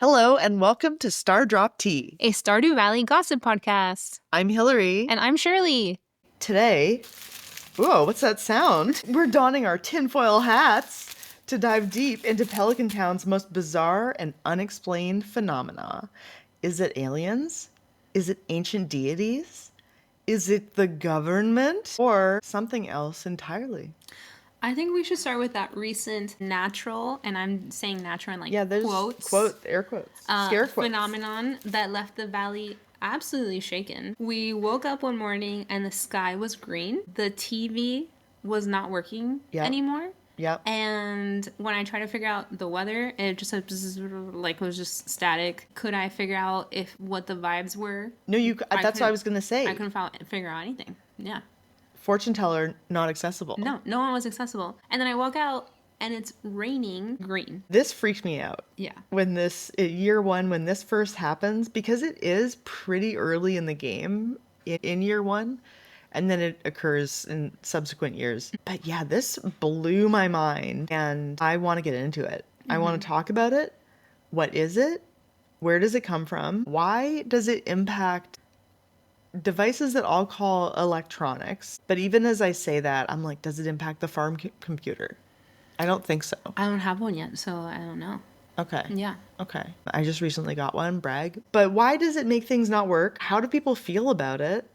Hello and welcome to Stardrop Tea. A Stardew Valley gossip podcast. I'm Hillary. And I'm Shirley. Today, whoa, what's that sound? We're donning our tinfoil hats to dive deep into Pelican Town's most bizarre and unexplained phenomena. Is it aliens? Is it ancient deities? Is it the government? Or something else entirely? I think we should start with that recent natural, and I'm saying natural in there's quotes, air quotes, scare quotes. Phenomenon that left the valley absolutely shaken. We woke up one morning and the sky was green. The TV was not working anymore. Yep. And when I tried to figure out the weather, it just it was just static. Could I figure out what the vibes were? No, that's what I was going to say. I couldn't figure out anything. Yeah. Fortune teller not accessible. No one was accessible. And then I walk out and it's raining green. This freaked me out. Yeah. When year one, when this first happens, because it is pretty early in the game in year one, and then it occurs in subsequent years. But yeah, this blew my mind and I want to get into it. I want to talk about it. What is it? Where does it come from? Why does it impact devices that I'll call electronics? But even as I say that, I'm like, does it impact the farm computer? I don't think so. I don't have one yet, so I don't know. Okay. Yeah. Okay. I just recently got one, brag. But why does it make things not work? How do people feel about it?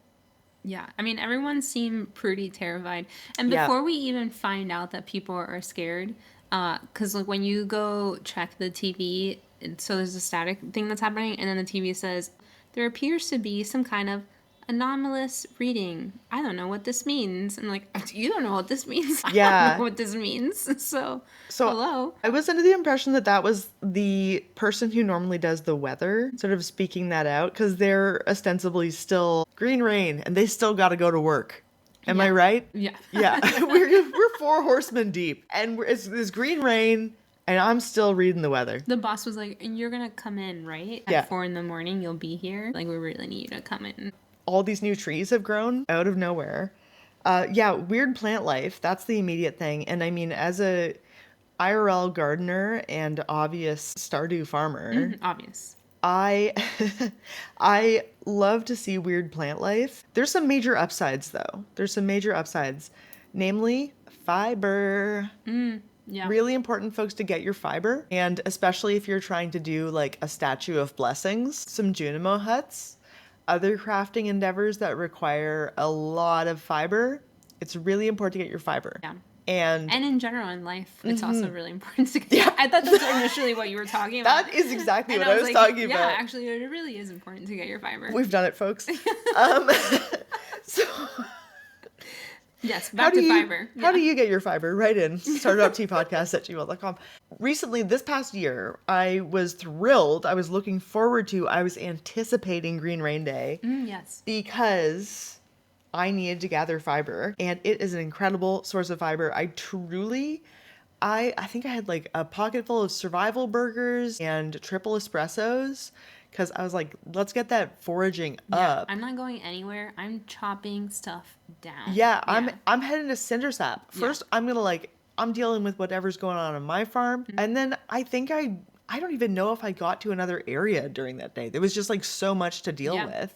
Yeah. I mean, everyone seemed pretty terrified. And before we even find out that people are scared, because when you go check the TV, so there's a static thing that's happening, and then the TV says, there appears to be some kind of anomalous reading. I don't know what this means. I'm like, you don't know what this means? Yeah. I don't know what this means. So hello. I was under the impression that was the person who normally does the weather sort of speaking that out, because they're ostensibly still green rain and they still got to go to work. Am I right? Yeah. Yeah. we're four horsemen deep and it's green rain. And I'm still reading the weather. The boss was like, you're going to come in, right? At 4 a.m, you'll be here. Like, we really need you to come in. All these new trees have grown out of nowhere. Weird plant life. That's the immediate thing. And I mean, as a IRL gardener and obvious Stardew farmer. Obvious. I love to see weird plant life. There's some major upsides, though. Namely, fiber. Yeah. Really important, folks, to get your fiber. And especially if you're trying to do like a statue of blessings, some Junimo huts, other crafting endeavors that require a lot of fiber. It's really important to get your fiber. Yeah. And in general in life, it's also really important to get I thought that's initially what you were talking about. That is exactly what I was talking about. Yeah, actually, it really is important to get your fiber. We've done it, folks. So... Yes, back to fiber. How do you get your fiber? Write in stardropteapodcast@gmail.com. Recently, this past year, I was thrilled. I was looking forward to, I was anticipating Green Rain Day. Yes. Because I needed to gather fiber. And it is an incredible source of fiber. I think I had like a pocket full of survival burgers and triple espressos. Because I was like, let's get that foraging up. I'm not going anywhere. I'm chopping stuff down. Yeah. I'm heading to Cindersap. First, I'm dealing with whatever's going on my farm. And then I think I don't even know if I got to another area during that day. There was just like so much to deal with.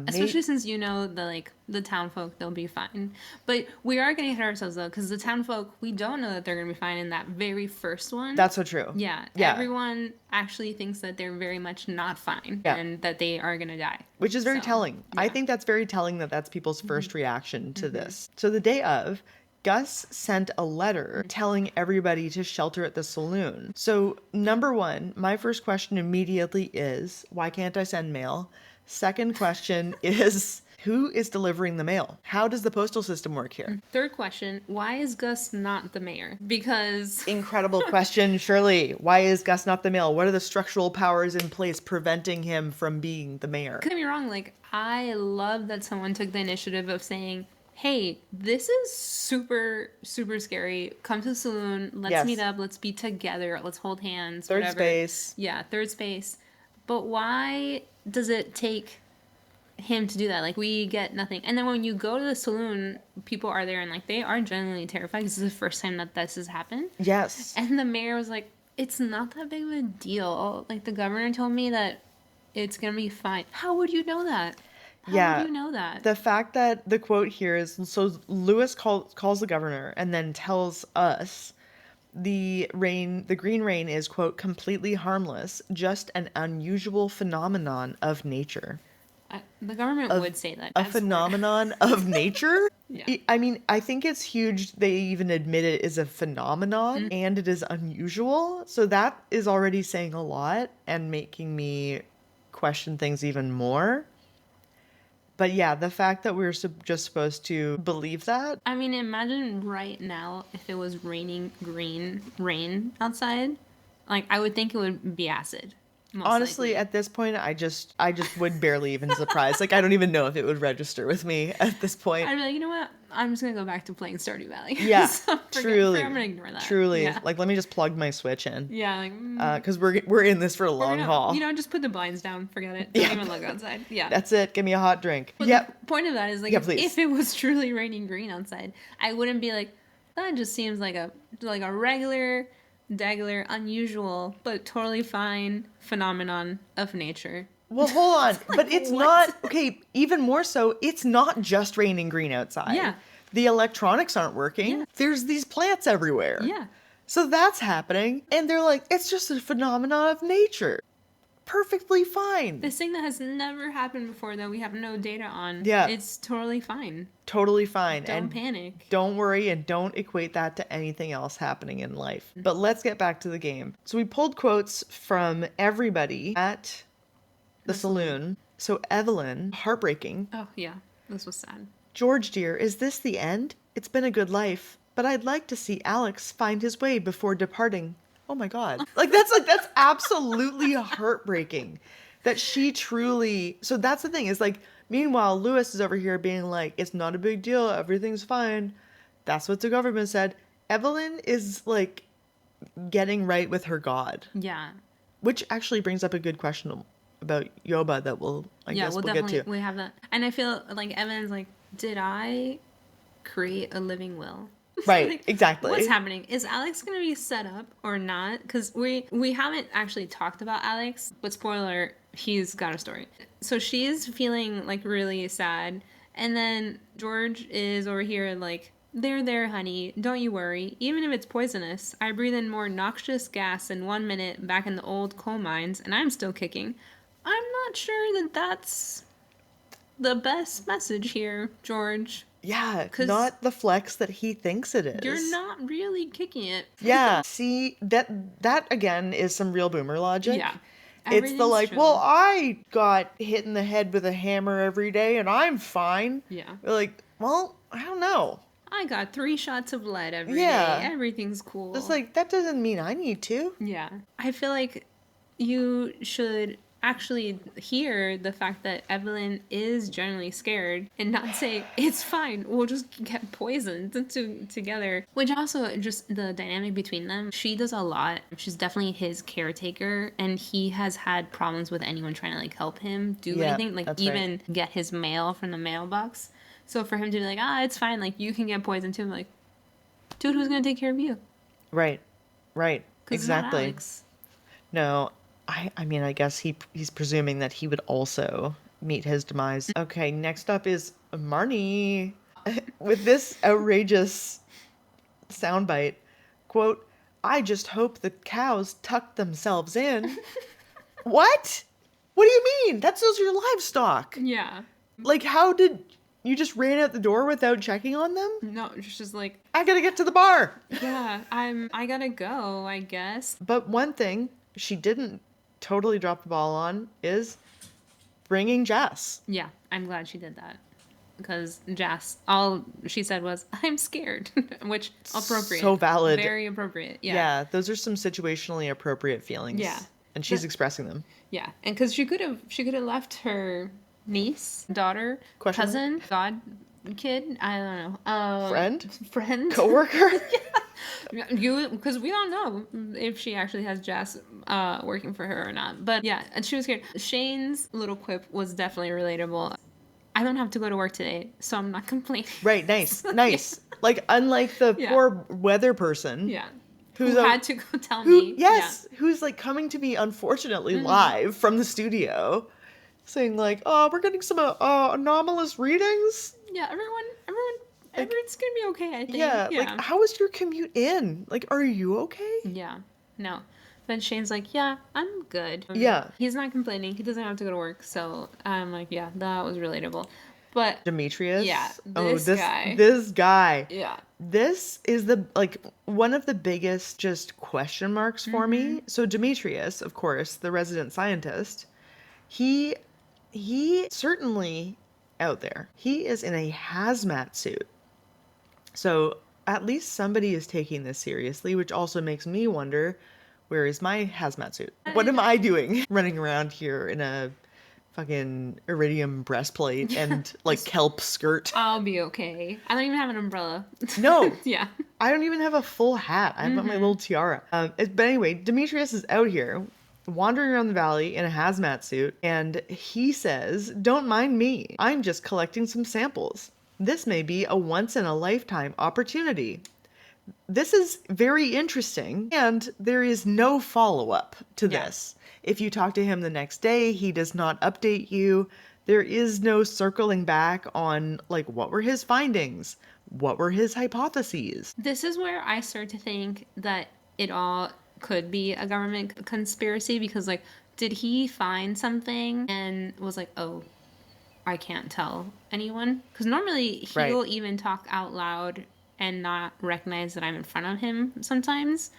Especially since the town folk, they'll be fine. But we are getting ahead of ourselves though, because the town folk, we don't know that they're going to be fine in that very first one. That's so true. Yeah. Everyone actually thinks that they're very much not fine and that they are going to die. Which is very telling. Yeah. I think that's very telling that that's people's first reaction to this. So the day of, Gus sent a letter telling everybody to shelter at the saloon. So number one, my first question immediately is, why can't I send mail? Second question is, who is delivering the mail? How does the postal system work here? Third question, why is Gus not the mayor? Because... Incredible question, Shirley. Why is Gus not the mayor? What are the structural powers in place preventing him from being the mayor? Don't get me wrong, I love that someone took the initiative of saying, hey, this is super, super scary. Come to the saloon. Let's meet up. Let's be together. Let's hold hands. Third space. Yeah, third space. But why does it take him to do that? We get nothing. And then when you go to the saloon, people are there and they are genuinely terrified because this is the first time that this has happened. Yes. And the mayor was like, It's not that big of a deal. Like, the governor told me that it's gonna be fine. How would you know that? How would Yeah. you know that? The fact that the quote here is, so Lewis calls the governor and then tells us the green rain is, quote, completely harmless, just an unusual phenomenon of nature. The government Of would say that. a I swear. phenomenon of nature? Yeah. I mean, I think it's huge they even admit it is a phenomenon and it is unusual. So that is already saying a lot and making me question things even more. But yeah, the fact that we're just supposed to believe that. I mean, imagine right now if it was raining green rain outside. Like, I would think it would be acid. Most Honestly, likely. at this point, I just would barely even surprise. Like, I don't even know if it would register with me at this point. I'd be like, you know what? I'm just gonna go back to playing Stardew Valley. Yeah, So truly, I'm gonna ignore that. truly. Yeah. Like, let me just plug my Switch in. Yeah, like, Because we're in this for a long haul. just put the blinds down. Forget it. Don't Yeah. even look outside. Yeah. That's it. Give me a hot drink. But Yep. the point of that is, like, Yeah, if, please. if it was truly raining green outside, I wouldn't be like, that just seems like a regular, unusual, but totally fine phenomenon of nature. Well, hold on. But it's What? not, okay, even more so, it's not just raining green outside. Yeah. The electronics aren't working. Yeah. There's these plants everywhere. Yeah. So that's happening. And they're like, it's just a phenomenon of nature. Perfectly fine. This thing that has never happened before that we have no data on. Yeah. It's totally fine. Totally fine. Don't and panic. Don't worry and don't equate that to anything else happening in life. But let's get back to the game. So we pulled quotes from everybody at the saloon. So Evelyn, heartbreaking. Oh, yeah. This was sad. George dear, is this the end? It's been a good life, but I'd like to see Alex find his way before departing. Oh my god. That's absolutely heartbreaking. That she truly. So that's the thing, is like, meanwhile Lewis is over here being like, it's not a big deal, everything's fine. That's what the government said. Evelyn is like getting right with her god. Yeah. Which actually brings up a good question about Yoba that I guess we'll get to. We have that. And I feel like Evan's like, did I create a living will? Right, Like, exactly. What's happening? Is Alex going to be set up or not? Because we haven't actually talked about Alex, but spoiler, he's got a story. So she's feeling like really sad. And then George is over here like, there, honey. Don't you worry. Even if it's poisonous, I breathe in more noxious gas in 1 minute back in the old coal mines, and I'm still kicking. I'm not sure that that's the best message here, George. Yeah, not the flex that he thinks it is. You're not really kicking it. Yeah, see, that again is some real boomer logic. Yeah. It's the like, true. well, I got hit in the head with a hammer every day and I'm fine. Yeah. We're like, well, I don't know. I got 3 shots of lead every day. Everything's cool. It's like, that doesn't mean I need to. Yeah. I feel like you should actually hear the fact that Evelyn is generally scared and not say, it's fine, we'll just get poisoned together. Which also, just the dynamic between them, she does a lot. She's definitely his caretaker, and he has had problems with anyone trying to like help him do anything, like even get his mail from the mailbox. So for him to be like, it's fine, like you can get poisoned too, I'm like, dude, who's gonna take care of you? Right. Exactly. It's not Alex. No, I mean, I guess he's presuming that he would also meet his demise. Okay, next up is Marnie with this outrageous soundbite. Quote, I just hope the cows tuck themselves in. What? What do you mean? Those are your livestock. Yeah. Like, how did you just ran out the door without checking on them? No, it's just like, I gotta get to the bar. yeah, I gotta go, I guess. But one thing she didn't totally drop the ball on is bringing Jess. Yeah, I'm glad she did that. Because Jess, all she said was, I'm scared. Which, appropriate. So valid. Very appropriate. Yeah. Yeah, those are some situationally appropriate feelings. Yeah. And she's expressing them. Yeah. And because she could have left her niece, daughter, cousin, god kid, I don't know. Friend? Coworker? Yeah. Because we don't know if she actually has Jess working for her or not. But yeah, and she was scared. Shane's little quip was definitely relatable. I don't have to go to work today, so I'm not complaining. Right, nice. Like, unlike the poor weather person. Yeah. who had to go tell me. Yes, who's like coming to me, unfortunately, live from the studio, saying like, "Oh, we're getting some anomalous readings." Yeah, everyone's gonna be okay, I think. Yeah, like, how was your commute in? Like, are you okay? Yeah, no. But Shane's like, yeah, I'm good. Yeah. He's not complaining. He doesn't have to go to work. So I'm like, yeah, that was relatable. But Demetrius. yeah, this guy. This guy. Yeah. This is the like one of the biggest just question marks for me. So Demetrius, of course, the resident scientist, he certainly out there. He is in a hazmat suit. So at least somebody is taking this seriously, which also makes me wonder, where is my hazmat suit? What am I doing running around here in a fucking iridium breastplate and like kelp skirt? I'll be okay. I don't even have an umbrella. No. Yeah. I don't even have a full hat. I've got my little tiara. But anyway, Demetrius is out here wandering around the valley in a hazmat suit, and he says, "Don't mind me. I'm just collecting some samples. This may be a once-in-a-lifetime opportunity." This is very interesting, and there is no follow-up to this. If you talk to him the next day, he does not update you. There is no circling back on, like, what were his findings? What were his hypotheses? This is where I start to think that it all could be a government conspiracy, because, like, did he find something and was like, oh, I can't tell anyone? Because normally he'll even talk out loud and not recognize that I'm in front of him sometimes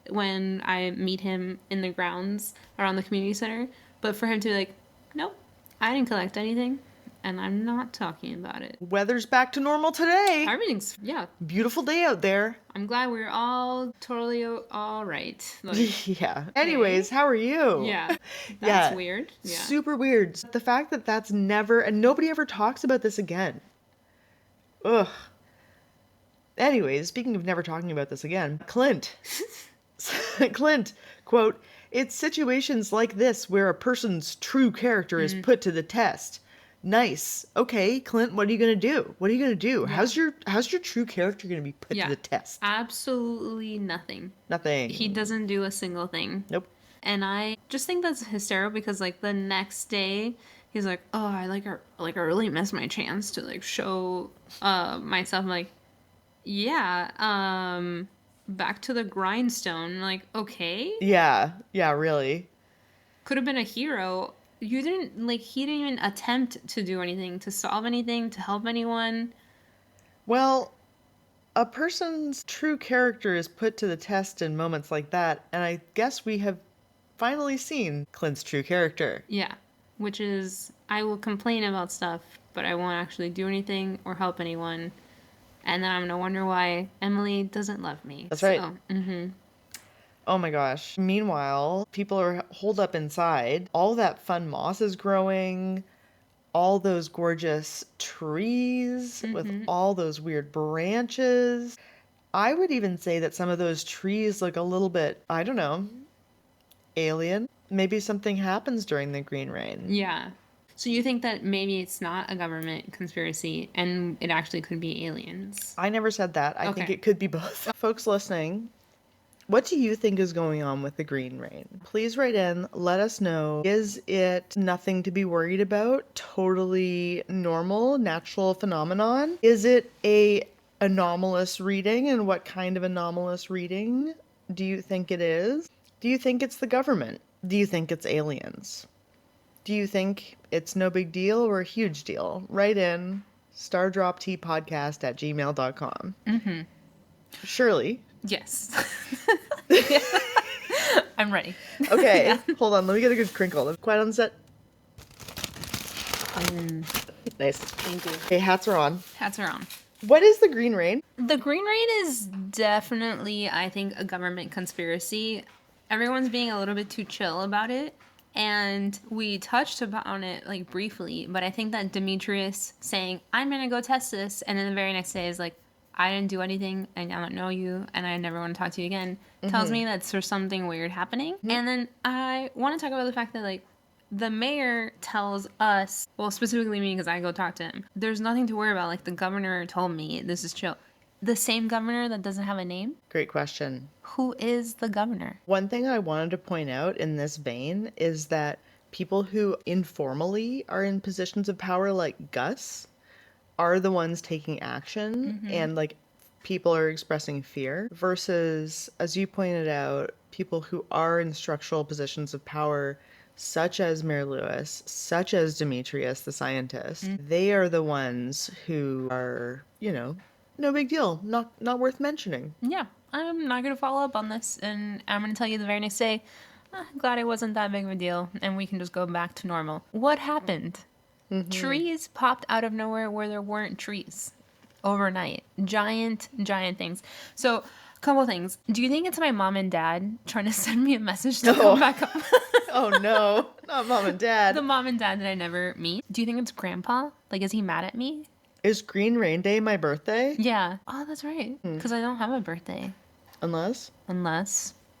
when I meet him in the grounds around the community center. But for him to be like, nope, I didn't collect anything, and I'm not talking about it. Weather's back to normal today. Everything's, Beautiful day out there. I'm glad we're all totally all right. Like, yeah. Anyways, how are you? Yeah. That's weird. Yeah. Super weird. The fact that that's never, and nobody ever talks about this again. Ugh. Anyways, speaking of never talking about this again, Clint. Clint, quote, "It's situations like this where a person's true character is put to the test." Nice. Okay, Clint, what are you going to do? What are you going to do? Yeah. How's your true character going to be put to the test? Absolutely nothing. Nothing. He doesn't do a single thing. Nope. And I just think that's hysterical, because like the next day he's like, "Oh, I really missed my chance to like show myself." I'm like, yeah, back to the grindstone. Like, okay. Yeah, really. Could have been a hero. He didn't even attempt to do anything, to solve anything, to help anyone. Well, a person's true character is put to the test in moments like that, and I guess we have finally seen Clint's true character. Yeah, which is, I will complain about stuff, but I won't actually do anything or help anyone. And then I'm going to wonder why Emily doesn't love me. That's right. Oh my gosh. Meanwhile, people are holed up inside. All that fun moss is growing. All those gorgeous trees with all those weird branches. I would even say that some of those trees look a little bit, I don't know, alien. Maybe something happens during the green rain. Yeah. So you think that maybe it's not a government conspiracy and it actually could be aliens? I never said that. I think it could be both. Folks listening, what do you think is going on with the green rain? Please write in. Let us know. Is it nothing to be worried about? Totally normal, natural phenomenon? Is it a anomalous reading? And what kind of anomalous reading do you think it is? Do you think it's the government? Do you think it's aliens? Do you think it's no big deal or a huge deal? Write in stardropteapodcast@gmail.com. Shirley. Yes. I'm ready. Okay, hold on. Let me get a good crinkle. Quiet on set. Nice. Thank you. Okay, hats are on. Hats are on. What is the green rain? The green rain is definitely, I think, a government conspiracy. Everyone's being a little bit too chill about it. And we touched upon it like briefly, but I think that Demetrius saying, "I'm gonna go test this," and then the very next day is like, "I didn't do anything, and I don't know you, and I never want to talk to you again," tells me that there's something weird happening. And then I want to talk about the fact that like the mayor tells us, well, specifically me because I go talk to him, there's nothing to worry about. Like, the governor told me this is chill. The same governor that doesn't have a name? Great question. Who is the governor? One thing I wanted to point out in this vein is that people who informally are in positions of power, like Gus, are the ones taking action and like people are expressing fear versus, as you pointed out, people who are in structural positions of power, such as Mayor Lewis, such as Demetrius, the scientist, they are the ones who are, no big deal, not worth mentioning. Yeah, I'm not going to follow up on this, and I'm going to tell you the very next day, glad it wasn't that big of a deal, and we can just go back to normal. What happened? Trees popped out of nowhere where there weren't trees overnight. Giant, giant things. So, a couple things. Do you think it's my mom and dad trying to send me a message to come back up? Oh no, not mom and dad. The mom and dad that I never meet. Do you think it's grandpa? Like, is he mad at me? Is Green Rain Day my birthday? Yeah. Oh, that's right. Because I don't have a birthday. Unless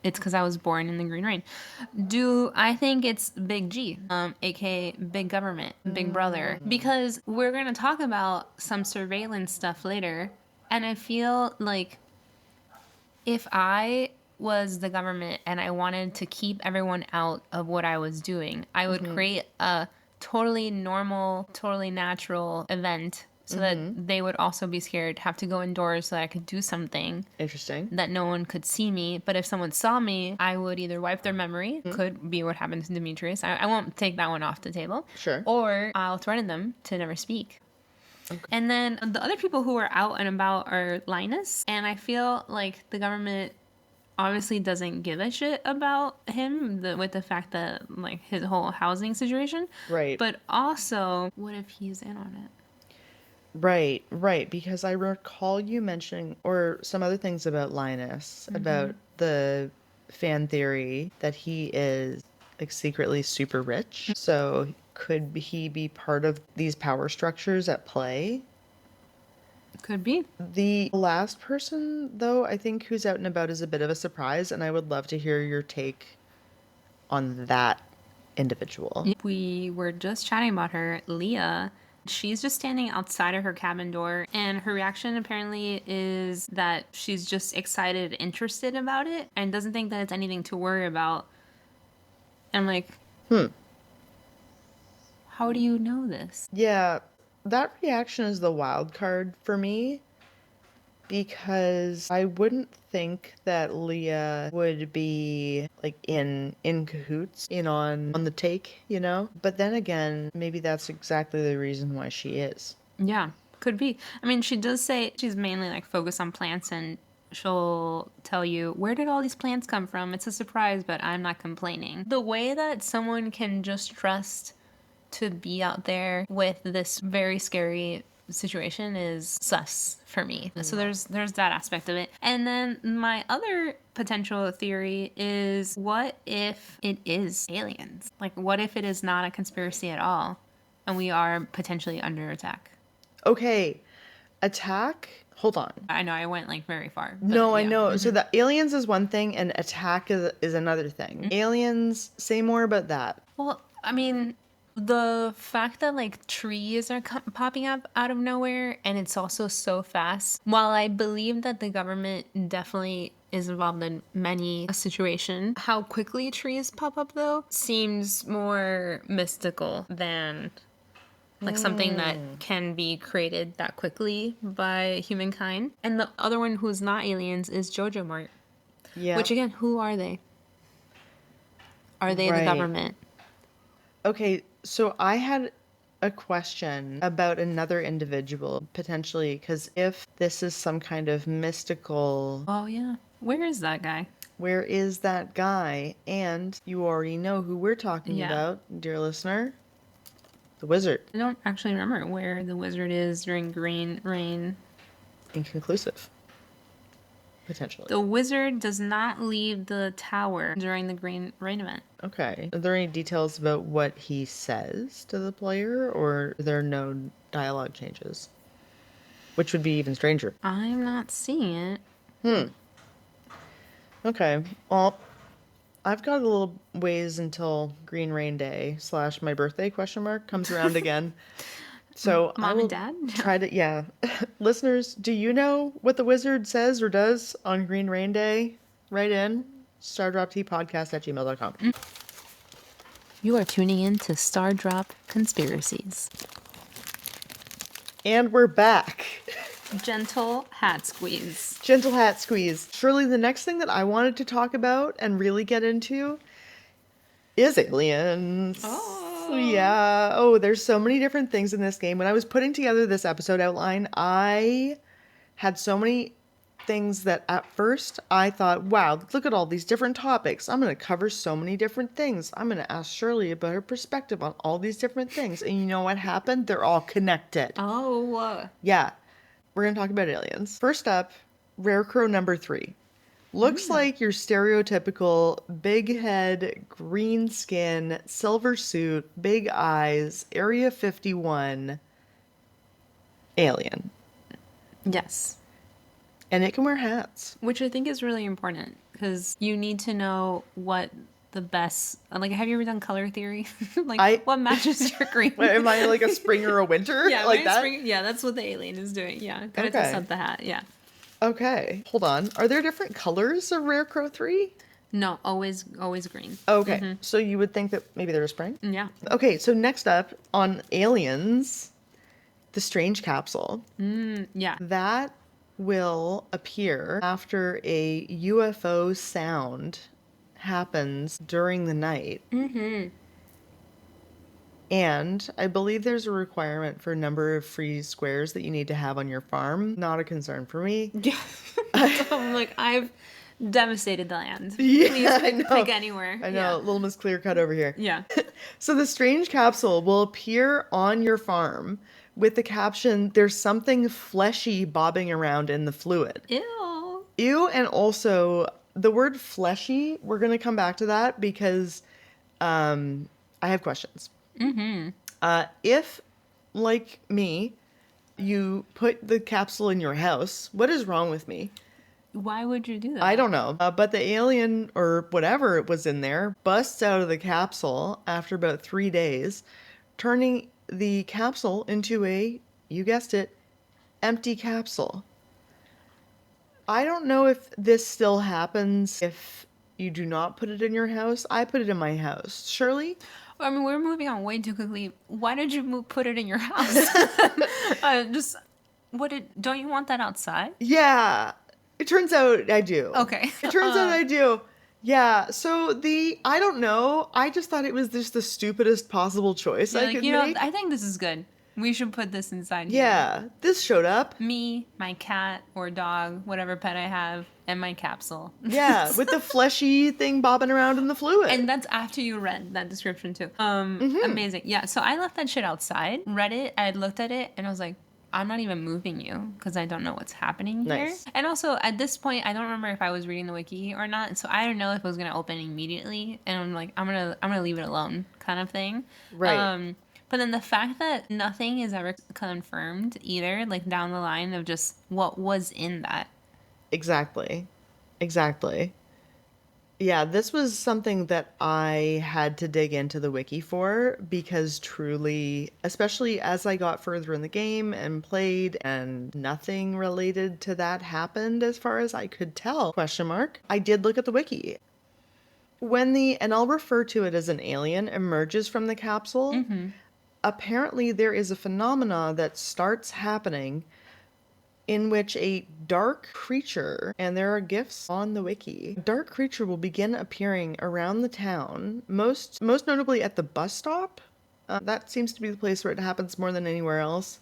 It's because I was born in the Green Rain. Do I think it's Big G, aka Big Government, Big Brother? Because we're going to talk about some surveillance stuff later, and I feel like if I was the government and I wanted to keep everyone out of what I was doing, I would create a totally normal, totally natural event so that they would also be scared, have to go indoors so that I could do something. Interesting. That no one could see me. But if someone saw me, I would either wipe their memory, could be what happened to Demetrius. I won't take that one off the table. Sure. Or I'll threaten them to never speak. Okay. And then the other people who are out and about are Linus. And I feel like the government obviously doesn't give a shit about him with the fact that, like, his whole housing situation. Right. But also, what if he's in on it? Right, because I recall you mentioning, or some other things about Linus, about the fan theory that he is like secretly super rich. So could he be part of these power structures at play? Could be. The last person, though, I think who's out and about is a bit of a surprise, and I would love to hear your take on that individual. We were just chatting about her, Leah. She's just standing outside of her cabin door, and her reaction apparently is that she's just excited, interested about it, and doesn't think that it's anything to worry about. And like, how do you know this? Yeah, that reaction is the wild card for me because I wouldn't think that Leah would be like in cahoots, in on the take, But then again, maybe that's exactly the reason why she is. Yeah, could be. I mean, she does say she's mainly like focused on plants, and she'll tell you, where did all these plants come from? It's a surprise, but I'm not complaining. The way that someone can just trust to be out there with this very scary situation is sus for me. So there's that aspect of it. And then my other potential theory is, what if it is aliens? Like, what if it is not a conspiracy at all and we are potentially under attack? Okay, attack? Hold on. I know I went like very far. No, I know. So the aliens is one thing and attack is another thing. Aliens, say more about that. Well, I mean, the fact that like trees are popping up out of nowhere, and it's also so fast. While I believe that the government definitely is involved in many a situation, how quickly trees pop up though seems more mystical than like something that can be created that quickly by humankind. And the other one who's not aliens is Jojo Mart. Yeah. Which again, who are they? Are they the government? Okay, so I had a question about another individual, potentially, because if this is some kind of mystical... Oh, yeah. Where is that guy? Where is that guy? And you already know who we're talking about, dear listener. The wizard. I don't actually remember where the wizard is during Green Rain. Inconclusive. Potentially. The wizard does not leave the tower during the Green Rain event. Okay. Are there any details about what he says to the player, or are there no dialogue changes? Which would be even stranger. I'm not seeing it. Okay. Well, I've got a little ways until Green Rain Day / my birthday ? Comes around again. So I Mom and will Dad? try to, yeah. Listeners, do you know what the wizard says or does on Green Rain Day? Write in stardropteapodcast@gmail.com. You are tuning in to Stardrop Conspiracies. And we're back. Gentle hat squeeze. Gentle hat squeeze. Surely the next thing that I wanted to talk about and really get into is aliens. Oh. Yeah. Oh, there's so many different things in this game. When I was putting together this episode outline, I had so many things that at first I thought, wow, look at all these different topics. I'm going to cover so many different things. I'm going to ask Shirley about her perspective on all these different things. And you know what happened? They're all connected. Oh. Yeah. We're going to talk about aliens. First up, Rare Crow number 3. Looks like your stereotypical big head, green skin, silver suit, big eyes, Area 51 alien. Yes. And it can wear hats. Which I think is really important because you need to know what the best, like, have you ever done color theory? Like, what matches your green? Am I like a spring or a winter? Yeah, like that? Yeah, that's what the alien is doing. Yeah, gotta Okay. test out the hat. Yeah. Okay, hold on. Are there different colors of Rare Crow 3? No, always green. Okay, so you would think that maybe they're a spring? Yeah. Okay, so next up on aliens, the strange capsule. Yeah. That will appear after a UFO sound happens during the night. And I believe there's a requirement for a number of free squares that you need to have on your farm. Not a concern for me. Yeah. I'm like, I've devastated the land. Yeah, Please I know. pick anywhere. I know, Little Miss Clear Cut over here. Yeah. So the strange capsule will appear on your farm with the caption, "There's something fleshy bobbing around in the fluid." Ew. Ew, and also the word fleshy, we're going to come back to that because I have questions. If, like me, you put the capsule in your house, what is wrong with me? Why would you do that? I don't know. But the alien, or whatever it was in there, busts out of the capsule after about 3 days, turning the capsule into a, you guessed it, empty capsule. I don't know if this still happens if you do not put it in your house. I put it in my house. Shirley? I mean, we're moving on way too quickly. Why did you put it in your house? Don't you want that outside? Yeah. It turns out I do. Okay. It turns out I do. Yeah. So I don't know. I just thought it was just the stupidest possible choice I could make. I think this is good. We should put this inside Yeah. here. This showed up. Me, my cat or dog, whatever pet I have, and my capsule. Yeah. With the fleshy thing bobbing around in the fluid. And that's after you read that description too. Amazing. Yeah. So I left that shit outside, read it, I looked at it, and I was like, I'm not even moving you because I don't know what's happening here. Nice. And also at this point, I don't remember if I was reading the wiki or not, so I don't know if it was gonna open immediately. And I'm like, I'm gonna leave it alone, kind of thing. Right. But then the fact that nothing is ever confirmed either, like down the line of just what was in that. Exactly. Yeah, this was something that I had to dig into the wiki for because truly, especially as I got further in the game and played and nothing related to that happened as far as I could tell, question mark, I did look at the wiki. When and I'll refer to it as an alien, emerges from the capsule, apparently there is a phenomena that starts happening in which a dark creature, and there are GIFs on the wiki, a dark creature will begin appearing around the town, most notably at the bus stop. That seems to be the place where it happens more than anywhere else.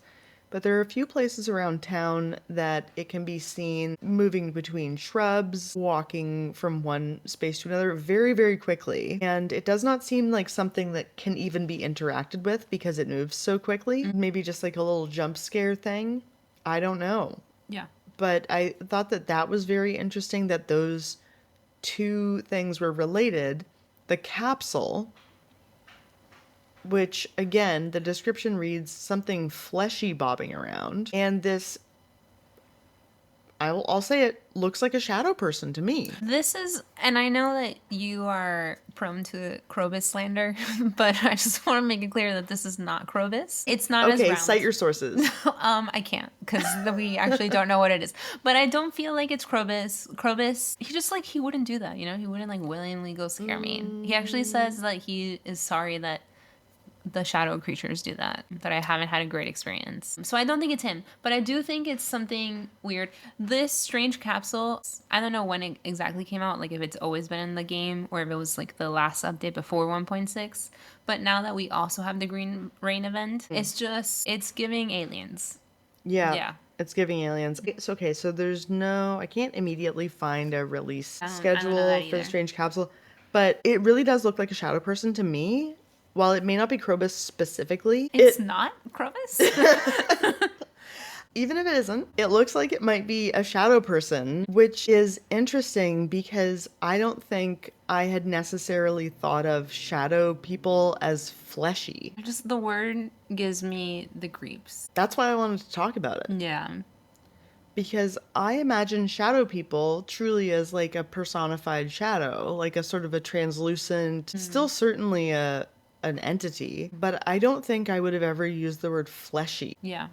But there are a few places around town that it can be seen moving between shrubs, walking from one space to another very, very quickly. And it does not seem like something that can even be interacted with because it moves so quickly. Maybe just like a little jump scare thing. I don't know. Yeah. But I thought that was very interesting that those two things were related. The capsule, which again, the description reads something fleshy bobbing around, and this I'll say it looks like a shadow person to me. This is, and I know that you are prone to Krobus slander, but I just want to make it clear that this is not Krobus. It's not as Okay, round. cite your sources. I can't because we actually don't know what it is. But I don't feel like it's Krobus. Krobus, he just like, he wouldn't do that, you know? He wouldn't like willingly go scare me. He actually says that he is sorry that the shadow creatures do that, but I haven't had a great experience. So I don't think it's him, but I do think it's something weird. This strange capsule, I don't know when it exactly came out, like if it's always been in the game or if it was like the last update before 1.6, but now that we also have the Green Rain event, it's giving aliens. Yeah. Yeah. It's giving aliens. It's okay, so I can't immediately find a release I don't know schedule that for the either. strange capsule, but it really does look like a shadow person to me. While it may not be Krobus specifically, It's not Krobus? even if it isn't, it looks like it might be a shadow person, which is interesting because I don't think I had necessarily thought of shadow people as fleshy. Just the word gives me the creeps. That's why I wanted to talk about it. Yeah. Because I imagine shadow people truly as like a personified shadow, like a sort of a translucent, still certainly an entity, but I don't think I would have ever used the word fleshy. Yeah.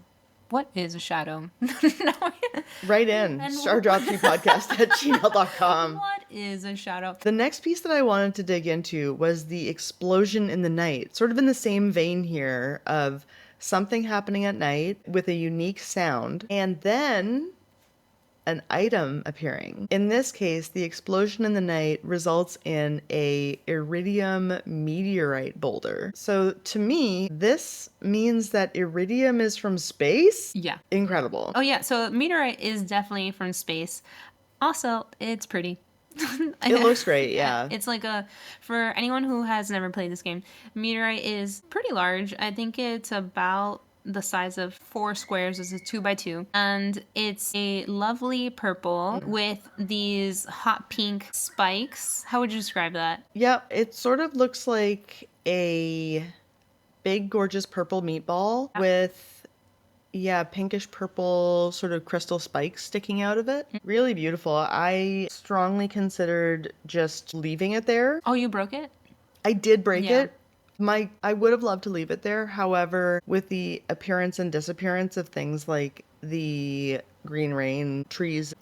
What is a shadow? Right in, And Stardrop Tea podcast at gmail.com. What is a shadow? The next piece that I wanted to dig into was the explosion in the night, sort of in the same vein here of something happening at night with a unique sound, and then an item appearing. In this case, the explosion in the night results in a iridium meteorite boulder. So to me, this means that iridium is from space? Yeah. Incredible. Oh, yeah. So meteorite is definitely from space. Also, it's pretty. It looks great, yeah. It's like for anyone who has never played this game, meteorite is pretty large. I think it's about the size of 4 squares. It's a 2x2, and it's a lovely purple with these hot pink spikes. How would you describe that? Yep, it sort of looks like a big, gorgeous purple meatball with, yeah, pinkish purple sort of crystal spikes sticking out of it. Really beautiful. I strongly considered just leaving it there. Oh, you broke it? I did break Yeah. it. I would have loved to leave it there. However, with the appearance and disappearance of things like the green rain trees,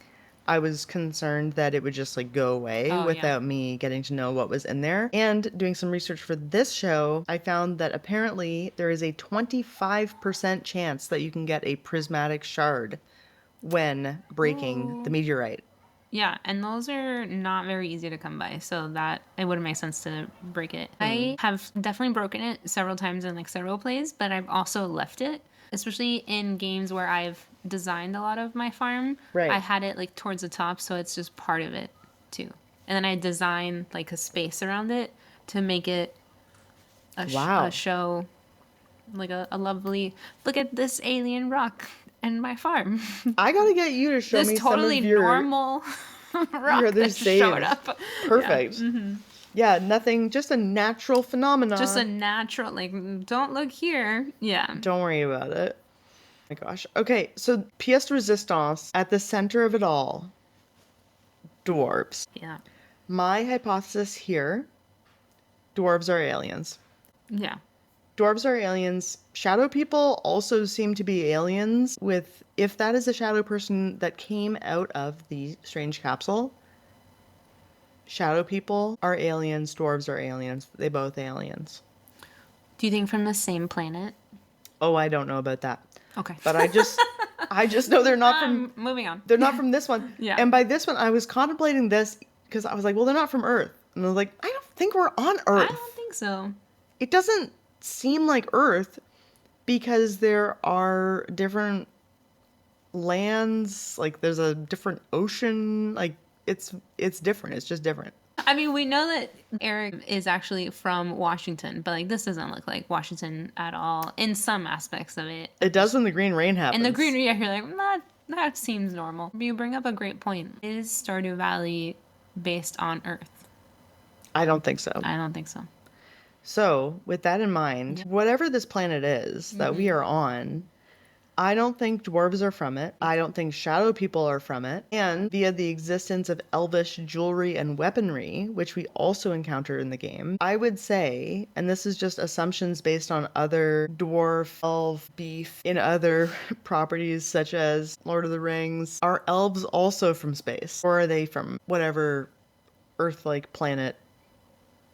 I was concerned that it would just like go away Oh, yeah. without me getting to know what was in there. And doing some research for this show, I found that apparently there is a 25% chance that you can get a prismatic shard when breaking the meteorite. Yeah, and those are not very easy to come by, so that it wouldn't make sense to break it. I have definitely broken it several times in like several plays, but I've also left it, especially in games where I've designed a lot of my farm. Right. I had it like towards the top, so it's just part of it too. And then I designed like a space around it to make it a show, like a lovely, look at this alien rock and my farm. I gotta get you to show This me totally some of your normal rock other that showed saves. up. Perfect. Yeah, nothing, just a natural phenomenon. Just a natural, like, don't look here. Yeah. Don't worry about it. Oh my gosh. Okay, so pièce de résistance at the center of it all, dwarves. Yeah. My hypothesis here, dwarves are aliens. Yeah. Dwarves are aliens. Shadow people also seem to be aliens with, if that is a shadow person that came out of the strange capsule, shadow people are aliens, dwarves are aliens. They both aliens. Do you think from the same planet? Oh, I don't know about that. Okay. But I just know they're not from moving on. They're not from this one. Yeah. And by this one I was contemplating this because I was like, well, they're not from Earth. And I was like, I don't think we're on Earth. I don't think so. It doesn't seem like Earth because there are different lands, like there's a different ocean, like it's different. It's just different. I mean, we know that Eric is actually from Washington, but like this doesn't look like Washington at all in some aspects of it. It does when the green rain happens. And the green, yeah, you're like, that seems normal. You bring up a great point. Is Stardew Valley based on Earth? I don't think so. I don't think so. So, with that in mind, whatever this planet is that we are on, I don't think dwarves are from it. I don't think shadow people are from it. And via the existence of elvish jewelry and weaponry, which we also encounter in the game, I would say, and this is just assumptions based on other dwarf, elf, beef in other properties such as Lord of the Rings, are elves also from space? Or are they from whatever Earth-like planet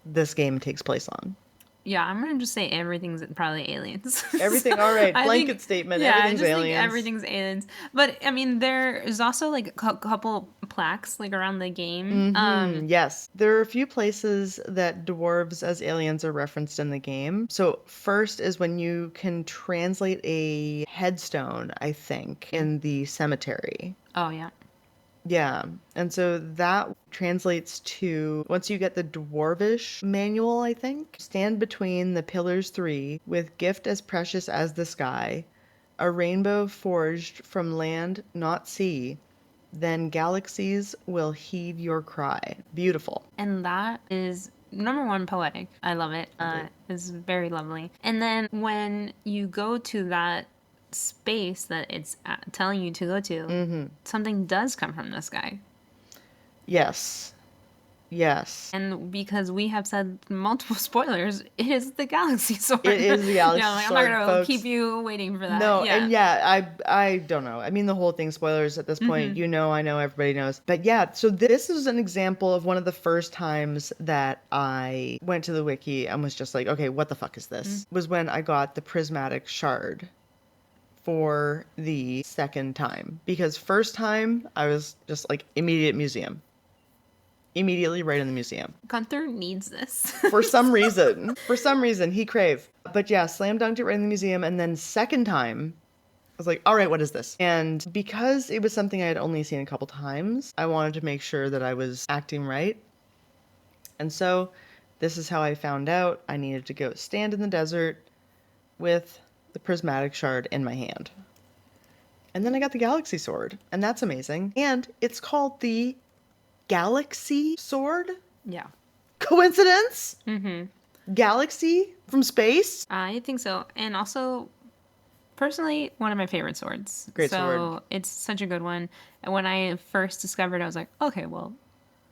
this game takes place on? Yeah, I'm gonna just say everything's probably aliens. Everything, So, all right, I blanket think, statement, yeah, I everything's just think aliens. everything's aliens. But I mean, there is also like a couple plaques like around the game. Yes. There are a few places that dwarves as aliens are referenced in the game. So, first is when you can translate a headstone, I think, in the cemetery. Oh yeah. Yeah. And so that translates to once you get the dwarvish manual, I think, stand between the pillars three with gift as precious as the sky, a rainbow forged from land, not sea. Then galaxies will heed your cry. Beautiful. And that is number one poetic. I love it. Agreed. It's very lovely. And then when you go to that space that it's telling you to go to, something does come from the sky. Yes. Yes. And because we have said multiple spoilers, it is the Galaxy Sword. It is the Yeah, Galaxy like I'm not Sword, gonna keep folks. you waiting for that. No, Yeah. and yeah, I don't know. I mean, the whole thing, spoilers at this point. You know, I know, everybody knows. But yeah, so this is an example of one of the first times that I went to the wiki and was just like, okay, what the fuck is this? Was when I got the prismatic shard for the second time. Because first time, I was just like, immediate museum. Immediately right in the museum. Gunther needs this. For some reason. For some reason, he craved. But yeah, slam dunked it right in the museum. And then second time, I was like, all right, what is this? And because it was something I had only seen a couple times, I wanted to make sure that I was acting right. And so this is how I found out I needed to go stand in the desert with the prismatic shard in my hand. And then I got the galaxy sword, and that's amazing. And it's called the Galaxy Sword? Yeah. Coincidence? Galaxy from space? I think so. And also, personally, one of my favorite swords. Great so sword. it's such a good one. And when I first discovered it, I was like, okay, well,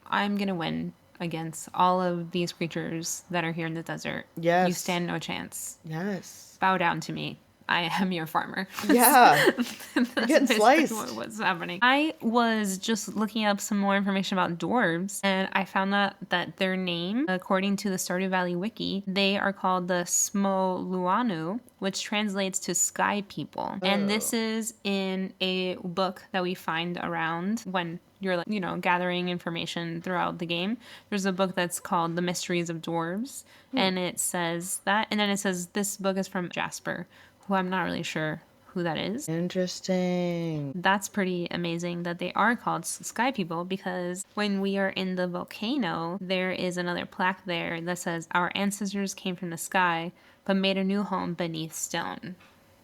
I'm going to win against all of these creatures that are here in the desert. Yes. You stand no chance. Yes. Bow down to me. I am your farmer. Yeah. That's getting basically sliced. what's happening. I was just looking up some more information about dwarves, and I found that their name, according to the Stardew Valley Wiki, they are called the Smoluanu, which translates to sky people. And this is in a book that we find around when you're like, gathering information throughout the game. There's a book that's called The Mysteries of Dwarves, and it says that, and then it says this book is from Jasper, who I'm not really sure who that is. Interesting. That's pretty amazing that they are called sky people, because when we are in the volcano, there is another plaque there that says our ancestors came from the sky but made a new home beneath stone.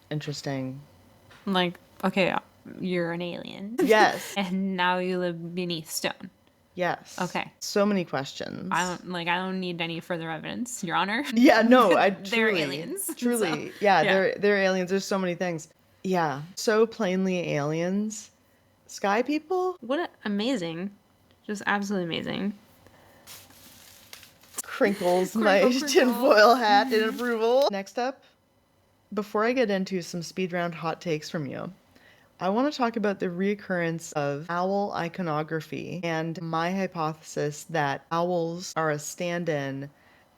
Interesting. Like, okay, you're an alien. Yes. And now you live beneath stone. Yes. Okay. So many questions. I don't need any further evidence, Your Honor. Yeah, no, They're truly, aliens. truly. So, yeah, yeah. they're aliens. There's so many things. Yeah, so plainly aliens. Sky people? Amazing. Just absolutely amazing. Crinkles my tinfoil hat in approval. Next up, before I get into some speed round hot takes from you, I want to talk about the reoccurrence of owl iconography and my hypothesis that owls are a stand-in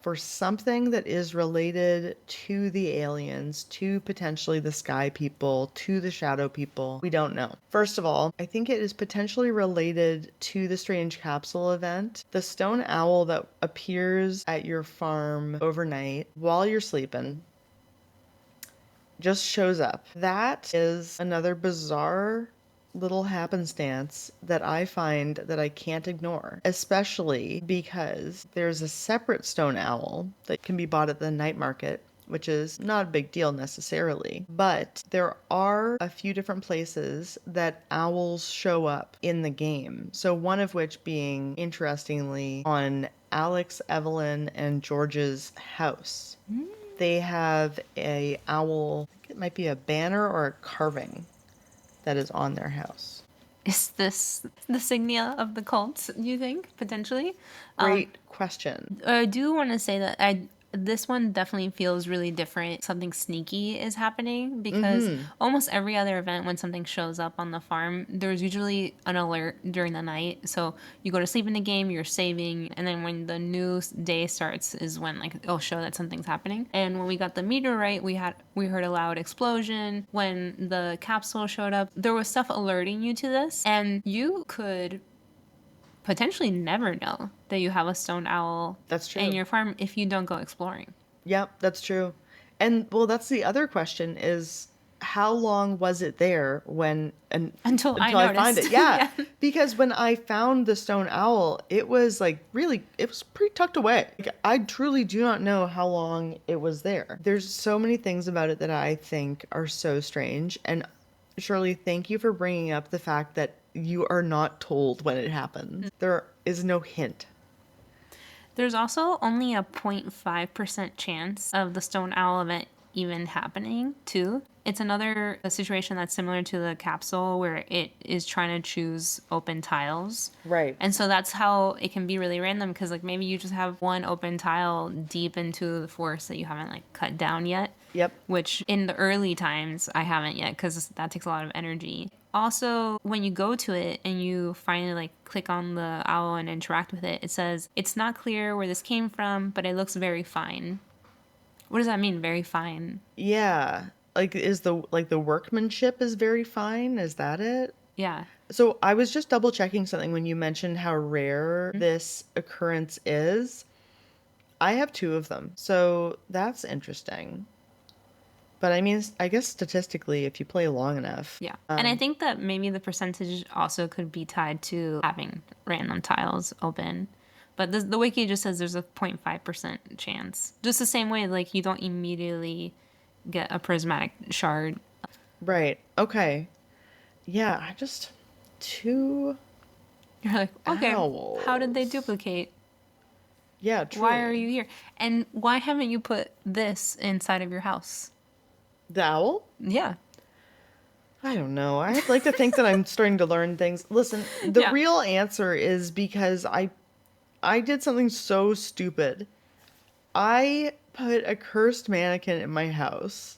for something that is related to the aliens, to potentially the sky people, to the shadow people. We don't know. First of all, I think it is potentially related to the Strange Capsule event. The stone owl that appears at your farm overnight while you're sleeping just shows up. That is another bizarre little happenstance that I find that I can't ignore, especially because there's a separate stone owl that can be bought at the night market, which is not a big deal necessarily, but there are a few different places that owls show up in the game. So one of which being, interestingly, on Alex, Evelyn, and George's house. They have a owl, it might be a banner or a carving that is on their house. Is this the insignia of the cult, do you think, potentially? Great question. I do want to say that this one definitely feels really different. Something sneaky is happening because almost every other event when something shows up on the farm, there's usually an alert during the night. So you go to sleep in the game, you're saving, and then when the new day starts is when like it'll show that something's happening. And when we got the meteorite, we heard a loud explosion. When the capsule showed up, there was stuff alerting you to this, and you could potentially never know that you have a stone owl That's true. in your farm if you don't go exploring. Yep, that's true. And well, that's the other question is how long was it there Until I find noticed. it? Yeah. Because when I found the stone owl, it was like really it was pretty tucked away. Like, I truly do not know how long it was there. There's so many things about it that I think are so strange. And Shirley, thank you for bringing up the fact that you are not told when it happens. There is no hint. There's also only a 0.5% chance of the stone owl event even happening, too. It's another situation that's similar to the capsule where it is trying to choose open tiles. Right. And so that's how it can be really random because like maybe you just have one open tile deep into the forest that you haven't like cut down yet. Yep. Which in the early times I haven't yet because that takes a lot of energy. Also, when you go to it and you finally like click on the owl and interact with it, it says it's not clear where this came from, but it looks very fine. What does that mean, very fine? Yeah. Like is the workmanship is very fine? Is that it? Yeah. So I was just double checking something when you mentioned how rare this occurrence is. I have 2 of them. So that's interesting. But I mean, I guess statistically, if you play long enough. Yeah. And I think that maybe the percentage also could be tied to having random tiles open. But the wiki just says there's a 0.5% chance. Just the same way, like, you don't immediately get a prismatic shard. Right. Okay. Yeah, I just 2 You're like, okay, owls. how did they duplicate? Yeah, true. Why are you here? And why haven't you put this inside of your house? The owl? Yeah. I don't know. I'd like to think that I'm starting to learn things. Listen, the Yeah. real answer is because I did something so stupid. I put a cursed mannequin in my house.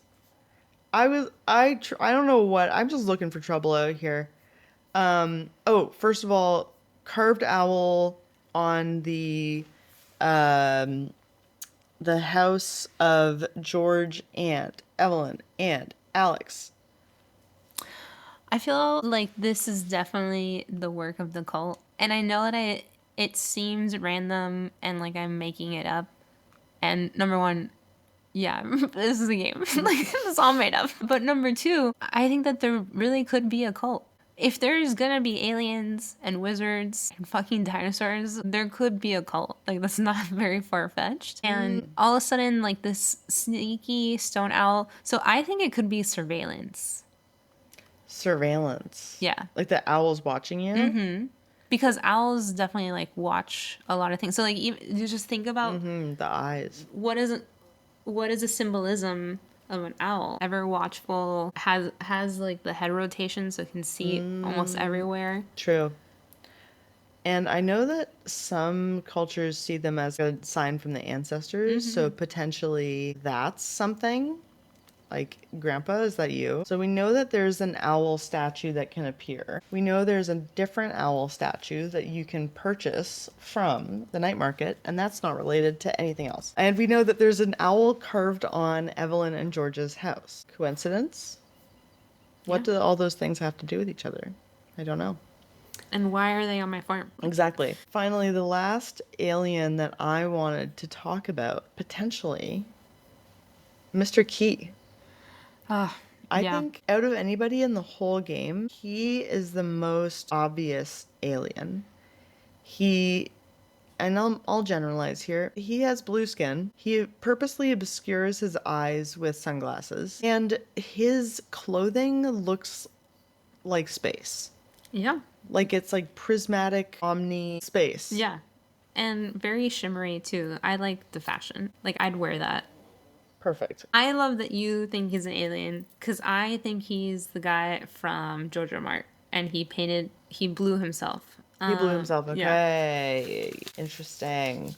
I don't know what. I'm just looking for trouble out here. First of all, carved owl on the house of George and Evelyn and Alex. I feel like this is definitely the work of the cult. And I know that it seems random and like I'm making it up. And number one, yeah, this is a game. Like, it's all made up. But number two, I think that there really could be a cult. If there's gonna be aliens and wizards and fucking dinosaurs, there could be a cult. Like, that's not very far-fetched. And all of a sudden, like, this sneaky stone owl. So I think it could be surveillance. Surveillance. Yeah. Like the owl's watching you? Mm-hmm. Because owls definitely, like, watch a lot of things. So, like, you just think about The eyes. what is the symbolism of an owl? Ever watchful, has like the head rotation so it can see almost everywhere. True. And I know that some cultures see them as a sign from the ancestors, so potentially that's something. Like, Grandpa, is that you? So we know that there's an owl statue that can appear. We know there's a different owl statue that you can purchase from the night market, and that's not related to anything else. And we know that there's an owl carved on Evelyn and George's house. Coincidence? What do all those things have to do with each other? I don't know. And why are they on my farm? Exactly. Finally, the last alien that I wanted to talk about, potentially, Mr. Key. I think out of anybody in the whole game, he is the most obvious alien. And I'll generalize here, he has blue skin. He purposely obscures his eyes with sunglasses. And his clothing looks like space. Yeah. Like it's like prismatic omni space. Yeah. And very shimmery too. I like the fashion. Like, I'd wear that. Perfect. I love that you think he's an alien because I think he's the guy from Jojo Mart, and he blew himself. He blew himself. Yeah, Okay. Interesting.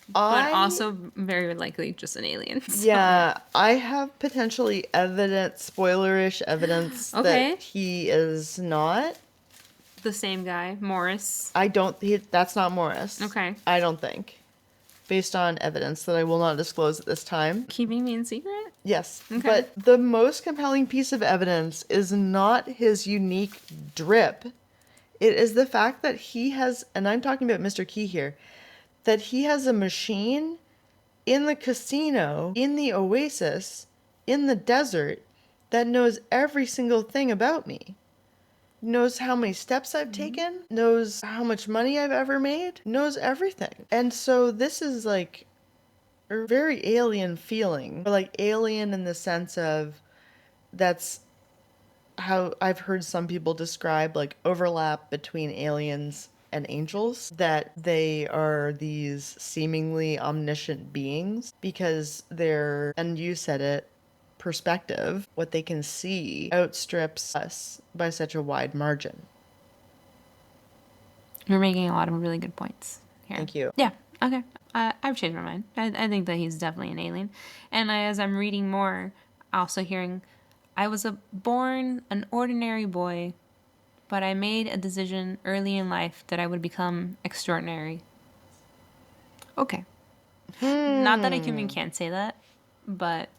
but I, also very likely just an alien. So yeah. yeah, I have potentially evidence, spoilerish evidence that Okay, he is not. the same guy, Morris. That's not Morris. Okay, I don't think. Based on evidence that I will not disclose at this time. keeping me in secret. Yes, Okay. but the most compelling piece of evidence is not his unique drip. It is the fact that he has, and I'm talking about Mr. Key here, that he has a machine in the casino, in the oasis, in the desert, that knows every single thing about me. Knows how many steps I've taken, knows how much money I've ever made, knows everything. And so this is like a very alien feeling. Like alien in the sense of that's how I've heard some people describe like overlap between aliens and angels, that they are these seemingly omniscient beings because their, and you said it, perspective, what they can see, outstrips us by such a wide margin. You're making a lot of really good points here. Thank you. Yeah. Okay. I've changed my mind. I think that he's definitely an alien. And as I'm reading more, also hearing, I was born an ordinary boy, but I made a decision early in life that I would become extraordinary. Okay. Not that a human can't say that, but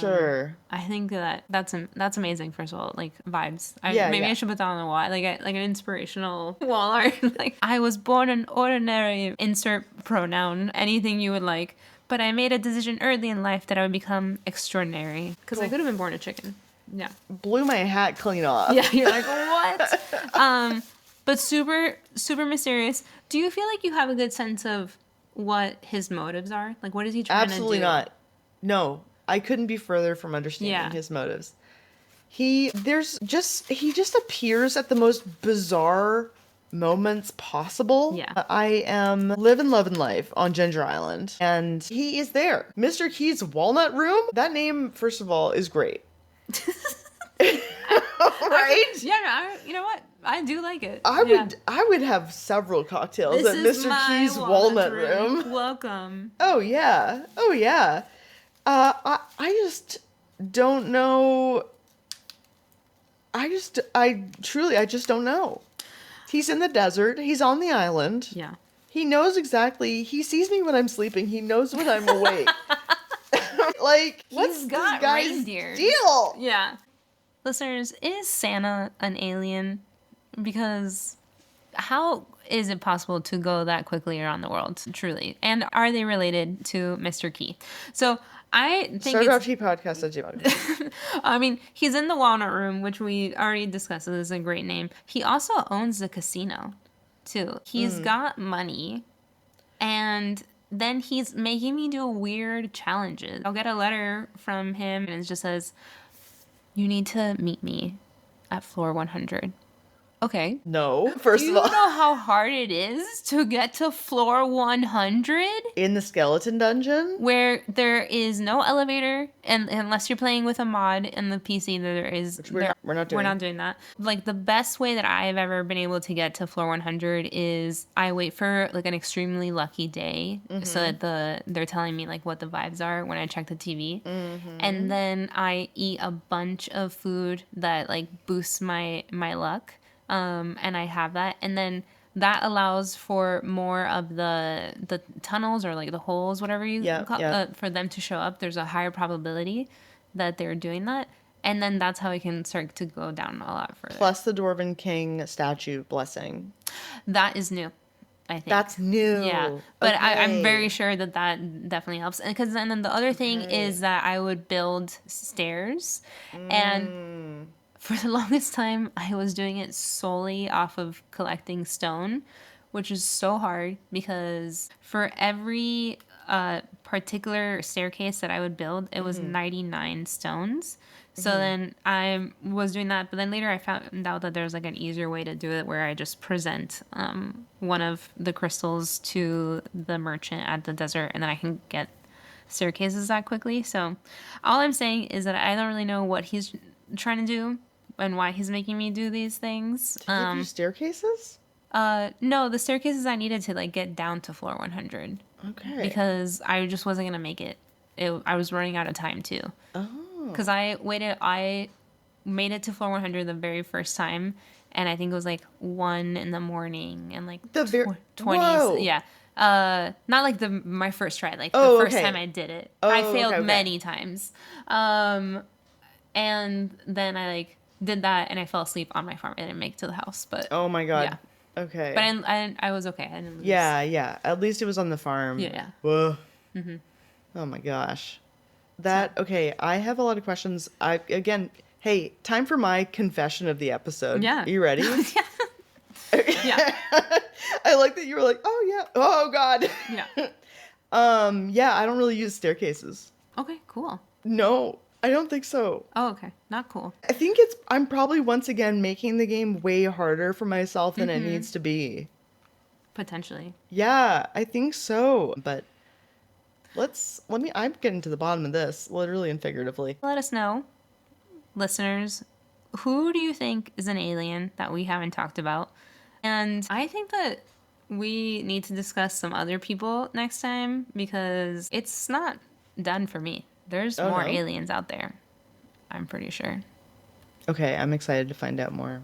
Sure. I think that's amazing. First of all, like vibes. Yeah, Maybe yeah. I should put that on the wall, like an inspirational wall art. Like I was born an ordinary. Insert pronoun, anything you would like. But I made a decision early in life that I would become extraordinary because I could have been born a chicken. Yeah. Blew my hat clean off. Yeah. You're like what? But super super mysterious. Do you feel like you have a good sense of what his motives are? Like what is he trying to do? Absolutely not. No, I couldn't be further from understanding Yeah. his motives. He just appears at the most bizarre moments possible. Yeah. I am living loving life on Ginger Island and he is there. Mr. Key's Walnut Room? That name, first of all, is great. Right? Yeah, you know what? I do like it. I would have several cocktails This at is Mr. my Key's Walnut Room. Welcome. Oh yeah. Oh yeah. I just don't know. I truly, I just don't know. He's in the desert. He's on the island. Yeah. He knows exactly. He sees me when I'm sleeping. He knows when I'm awake. Like, what's this got guy's reindeers. deal? Yeah. Listeners, is Santa an alien? Because how is it possible to go that quickly around the world, truly? And are they related to Mr. Key? So I think Stardrop Tea podcast at Gmail. I mean, he's in the Walnut Room, which we already discussed. This is a great name. He also owns the casino, too. He's got money, and then he's making me do weird challenges. I'll get a letter from him, and it just says, "You need to meet me at floor 100." Okay. No, first Do of you all. know how hard it is to get to floor 100? In the skeleton dungeon? Where there is no elevator, and unless you're playing with a mod in the PC, there is. Which we're not doing. We're not doing that. Like the best way that I've ever been able to get to floor 100 is I wait for like an extremely lucky day, so that they're telling me like what the vibes are when I check the TV, and then I eat a bunch of food that like boosts my luck. And I have that, and then that allows for more of the tunnels or like the holes, whatever you call for them to show up. There's a higher probability that they're doing that, and then that's how it can start to go down a lot further. Plus the Dwarven King statue blessing. That is new, I think. That's new. Yeah, but Okay. I'm very sure that definitely helps. And then the other thing is that I would build stairs, and for the longest time, I was doing it solely off of collecting stone, which is so hard because for every particular staircase that I would build, it was 99 stones. So then I was doing that, but then later I found out that there's like an easier way to do it where I just present one of the crystals to the merchant at the desert, and then I can get staircases that quickly. So all I'm saying is that I don't really know what he's trying to do and why he's making me do these things. To give you staircases? No, the staircases I needed to like get down to floor 100 Okay. because I just wasn't gonna make it. I was running out of time too. Oh. Because I made it to floor 100 the very first time, and I think it was like 1 in the morning and like The 20. Whoa. Yeah. Not like my first try, like the Oh, first okay. time I did it. Oh, I failed okay. many times. And then I like did that and I fell asleep on my farm. I didn't make it to the house, but Oh my god. yeah. Okay. But I was okay. I didn't lose. Yeah. At least it was on the farm. Yeah. Whoa. Oh my gosh. Okay, I have a lot of questions. Hey, time for my confession of the episode. Yeah. Are you ready? Yeah. I like that you were like, oh yeah. Oh god. Yeah. Yeah, I don't really use staircases. Okay, cool. No, I don't think so. Oh, okay. Not cool. I think I'm probably once again making the game way harder for myself than it needs to be. Potentially. Yeah, I think so. But I'm getting to the bottom of this, literally and figuratively. Let us know, listeners, who do you think is an alien that we haven't talked about? And I think that we need to discuss some other people next time because it's not done for me. There's more no? aliens out there. I'm pretty sure. Okay, I'm excited to find out more.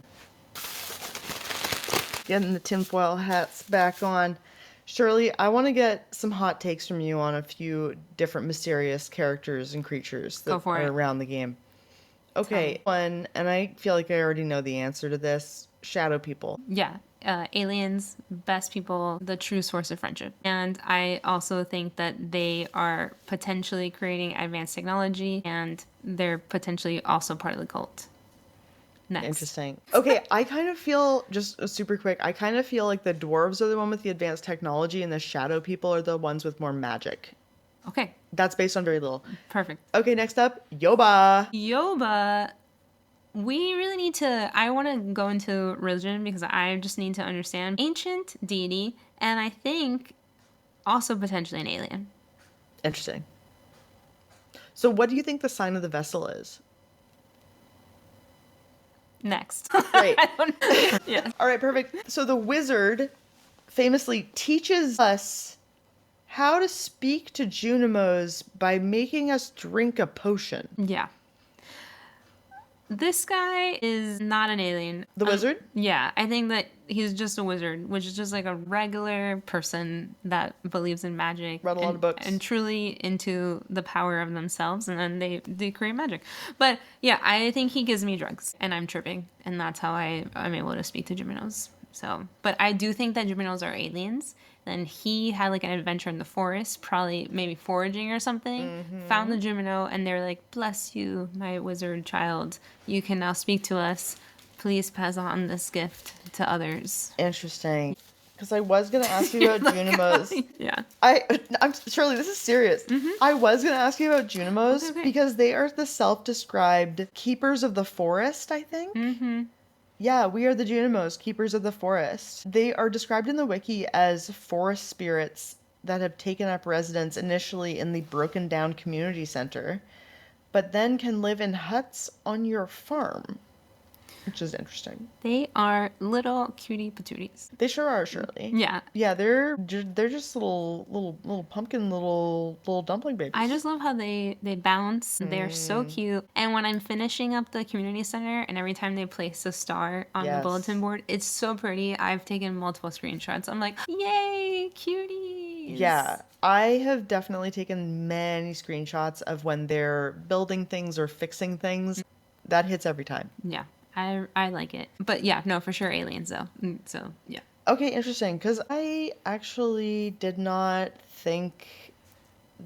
Getting the tinfoil hats back on. Shirley, I want to get some hot takes from you on a few different mysterious characters and creatures that are around the game. Okay, one, and I feel like I already know the answer to this. Shadow people. Yeah. Aliens, best people, the true source of friendship. And I also think that they are potentially creating advanced technology and they're potentially also part of the cult. Next. Interesting. Okay, I kind of feel, just super quick, I kind of feel like the dwarves are the one with the advanced technology and the shadow people are the ones with more magic. Okay. That's based on very little. Perfect. Okay, next up, Yoba. Yoba. We really need to, I want to go into religion because I just need to understand ancient deity and I think also potentially an alien. Interesting. So what do you think the sign of the vessel is? Next. Great. Yeah. All right, perfect. So the wizard famously teaches us how to speak to Junimos by making us drink a potion. Yeah. This guy is not an alien. The wizard? Yeah, I think that he's just a wizard, which is just like a regular person that believes in magic. Read a lot of books. And truly into the power of themselves, and then they create magic. But yeah, I think he gives me drugs, and I'm tripping, and that's how I'm able to speak to Juminos. So, but I do think that Juminos are aliens. Then he had like an adventure in the forest, probably maybe foraging or something, found the Jumino, and they're like, bless you, my wizard child. You can now speak to us. Please pass on this gift to others. Interesting. Because I was going to ask you about Junimos. Yeah. I'm Shirley, this is serious. I was going to ask you about Junimos because they are the self-described keepers of the forest, I think. Yeah, we are the Junimos, keepers of the forest. They are described in the wiki as forest spirits that have taken up residence initially in the broken down community center, but then can live in huts on your farm, which is interesting. They are little cutie patooties. They sure are, Shirley. Yeah. Yeah, they're just little pumpkin little dumpling babies. I just love how they bounce. They're so cute. And when I'm finishing up the community center and every time they place a star on the bulletin board, it's so pretty. I've taken multiple screenshots. I'm like, yay, cuties. Yeah, I have definitely taken many screenshots of when they're building things or fixing things. That hits every time. Yeah. I like it. But yeah, no, for sure aliens though. So, yeah. Okay, interesting. Because I actually did not think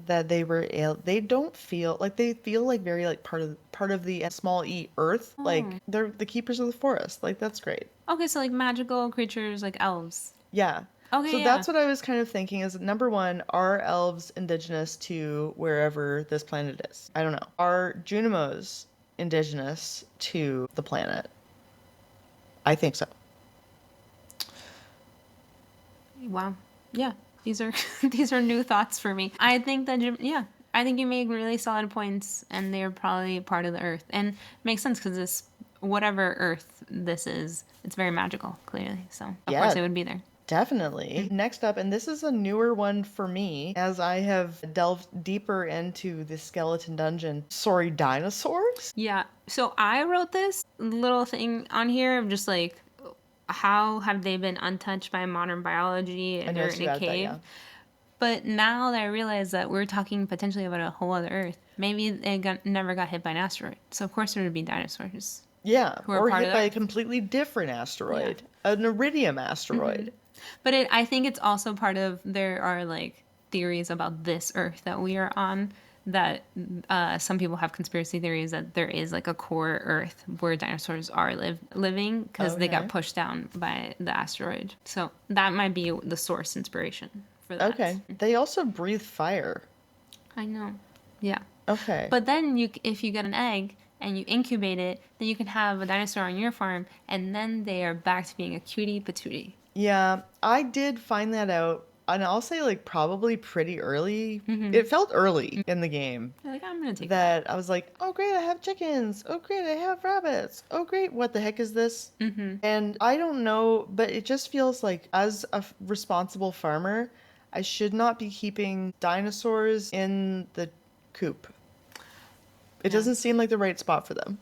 that they were they don't feel like they feel like very like part of the small e earth. Like they're the keepers of the forest. Like that's great. Okay, so like magical creatures like elves. Yeah. Okay, so that's what I was kind of thinking is number one, are elves indigenous to wherever this planet is? I don't know. Are Junimos indigenous to the planet? I think so. Wow. Yeah. These are these are new thoughts for me. I think that I think you make really solid points, and they're probably part of the Earth, and makes sense because this whatever Earth this is, it's very magical, clearly. So of course Yeah, it would be there. definitely. Next up, and this is a newer one for me, as I have delved deeper into the skeleton dungeon. Sorry, dinosaurs? Yeah. So I wrote this little thing on here of just like, how have they been untouched by modern biology I and they're noticed in you a added that, cave? yeah. But now that I realize that we're talking potentially about a whole other Earth, maybe never got hit by an asteroid. So of course there would be dinosaurs Yeah, who are or part hit of by the a Earth. completely different Yeah. asteroid, an iridium asteroid. But I think it's also part of, there are like theories about this Earth that we are on, that some people have conspiracy theories that there is like a core Earth where dinosaurs are living because they got Okay. pushed down by the asteroid. So that might be the source inspiration for that. Okay. They also breathe fire. I know. Yeah. Okay. But then if you get an egg and you incubate it, then you can have a dinosaur on your farm, and then they are back to being a cutie patootie. Yeah, I did find that out, and I'll say like probably pretty early. It felt early in the game You're like, I'm gonna take that. that I was like, oh great, I have chickens. Oh great, I have rabbits. Oh great, what the heck is this? And I don't know, but it just feels like as a responsible farmer, I should not be keeping dinosaurs in the coop. It Yeah. doesn't seem like the right spot for them.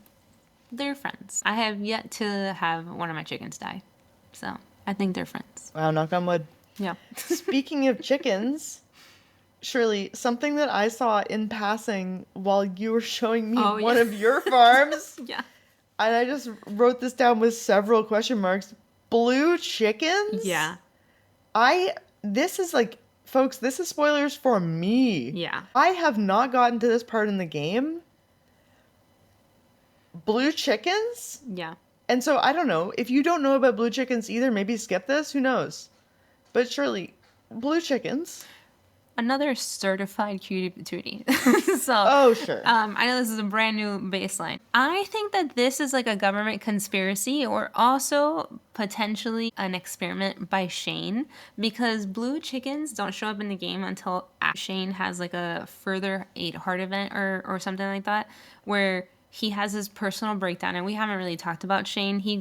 They're friends. I have yet to have one of my chickens die. So I think they're friends. Wow, knock on wood. Yeah. Speaking of chickens, Shirley, something that I saw in passing while you were showing me Oh, one yeah. of your farms, Yeah. and I just wrote this down with several question marks. Blue chickens? Yeah. This is like, folks, this is spoilers for me. Yeah. I have not gotten to this part in the game. Blue chickens? Yeah. And so I don't know. If you don't know about blue chickens either, maybe skip this. Who knows? But Shirley, blue chickens. Another certified cutie patootie. So, Oh, sure. I know this is a brand new baseline. I think that this is like a government conspiracy, or also potentially an experiment by Shane, because blue chickens don't show up in the game until Shane has like a further 8 heart event or something like that, where he has his personal breakdown. And we haven't really talked about Shane. He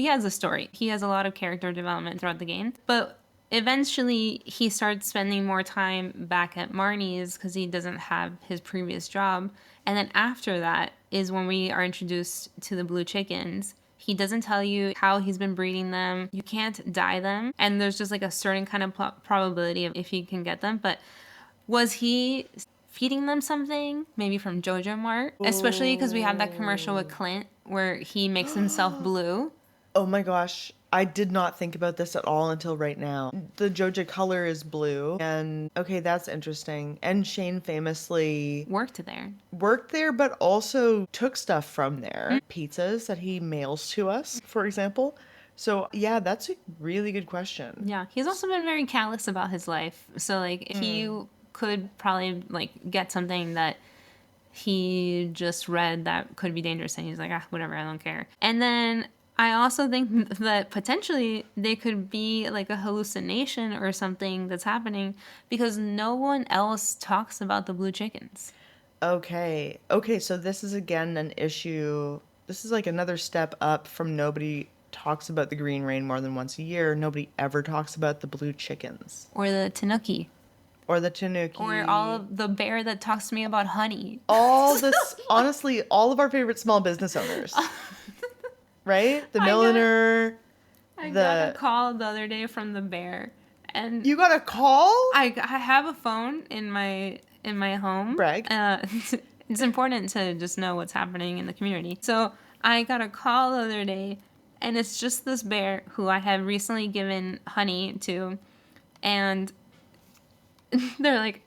has a story. He has a lot of character development throughout the game. But eventually he starts spending more time back at Marnie's because he doesn't have his previous job. And then after that is when we are introduced to the blue chickens. He doesn't tell you how he's been breeding them. You can't dye them. And there's just like a certain kind of probability of if you can get them. But was he feeding them something? Maybe from Jojo Mart? Especially because we have that commercial with Clint where he makes himself blue. Oh my gosh. I did not think about this at all until right now. The Joja color is blue, and okay, that's interesting. And Shane famously Worked there, but also took stuff from there. Pizzas that he mails to us, for example. So yeah, that's a really good question. Yeah, he's also been very callous about his life. So like, he could probably like get something that he just read that could be dangerous, and he's like, whatever, I don't care. And then I also think that potentially they could be like a hallucination or something that's happening because no one else talks about the blue chickens. Okay. Okay, so this is again an issue. This is like another step up from nobody talks about the green rain more than once a year. Nobody ever talks about the blue chickens. Or the tanuki. Or the tanuki. Or all of the bear that talks to me about honey. All this, honestly, all of our favorite small business owners. Right? The milliner. I got a call the other day from the bear. And you got a call? I have a phone in my home. Brag. It's important to just know what's happening in the community. So I got a call the other day, and it's just this bear who I have recently given honey to, and they're like,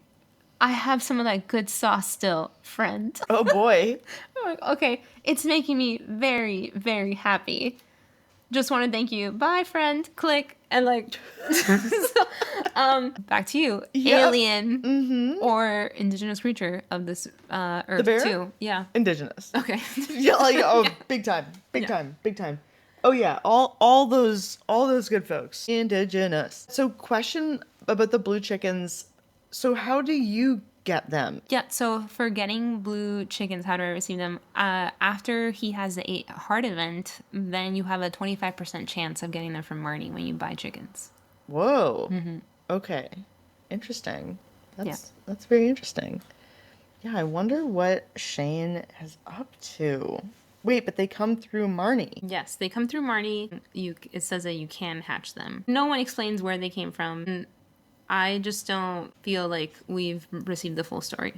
I have some of that good sauce still, friend. Oh boy. I'm like, okay, it's making me very, very happy. Just want to thank you. Bye, friend. Click. And like, so, back to you. Yep. Alien or indigenous creature of this earth, the bear? Too. Yeah. Indigenous. Okay. Yeah, like, oh, yeah. Big time. Big time. Oh yeah, all those good folks. Indigenous. So question about the blue chickens. So how do you get them? Yeah, so for getting blue chickens, how do I receive them? After he has the 8 heart event, then you have a 25% chance of getting them from Marnie when you buy chickens. Whoa. Okay. Interesting. Yeah. That's very interesting. Yeah, I wonder what Shane is up to. Wait, but they come through Marnie. Yes, they come through Marnie. It says that you can hatch them. No one explains where they came from. I just don't feel like we've received the full story.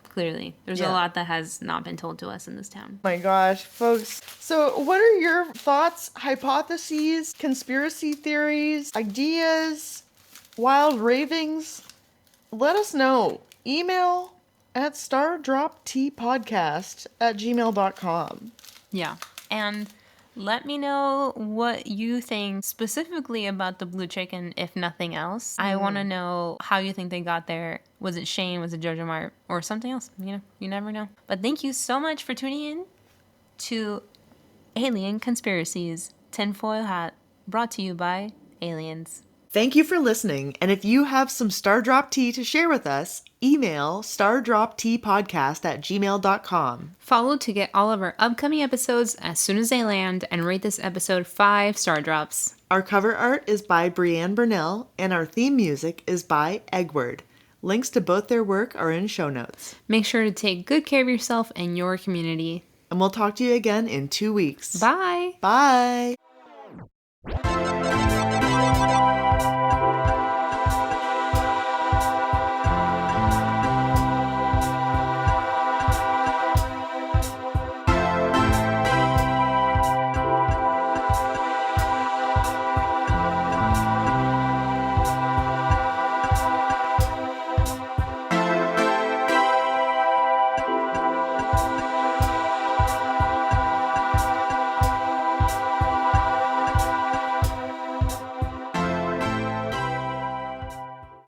Clearly, there's a lot that has not been told to us in this town. My gosh, folks. So, what are your thoughts, hypotheses, conspiracy theories, ideas, wild ravings? Let us know. Email at stardropteapodcast@gmail.com. Yeah. And let me know what you think specifically about the blue chicken, if nothing else. I want to know how you think they got there. Was it Shane? Was it Jojo Mart? Or something else? You know, you never know. But thank you so much for tuning in to Alien Conspiracies Tinfoil Hat, brought to you by Aliens. Thank you for listening, and if you have some Stardrop Tea to share with us, email stardropteapodcast@gmail.com. Follow to get all of our upcoming episodes as soon as they land, and rate this episode 5 star drops. Our cover art is by Brianne Burnell, and our theme music is by Eggward. Links to both their work are in show notes. Make sure to take good care of yourself and your community. And we'll talk to you again in 2 weeks. Bye! Bye!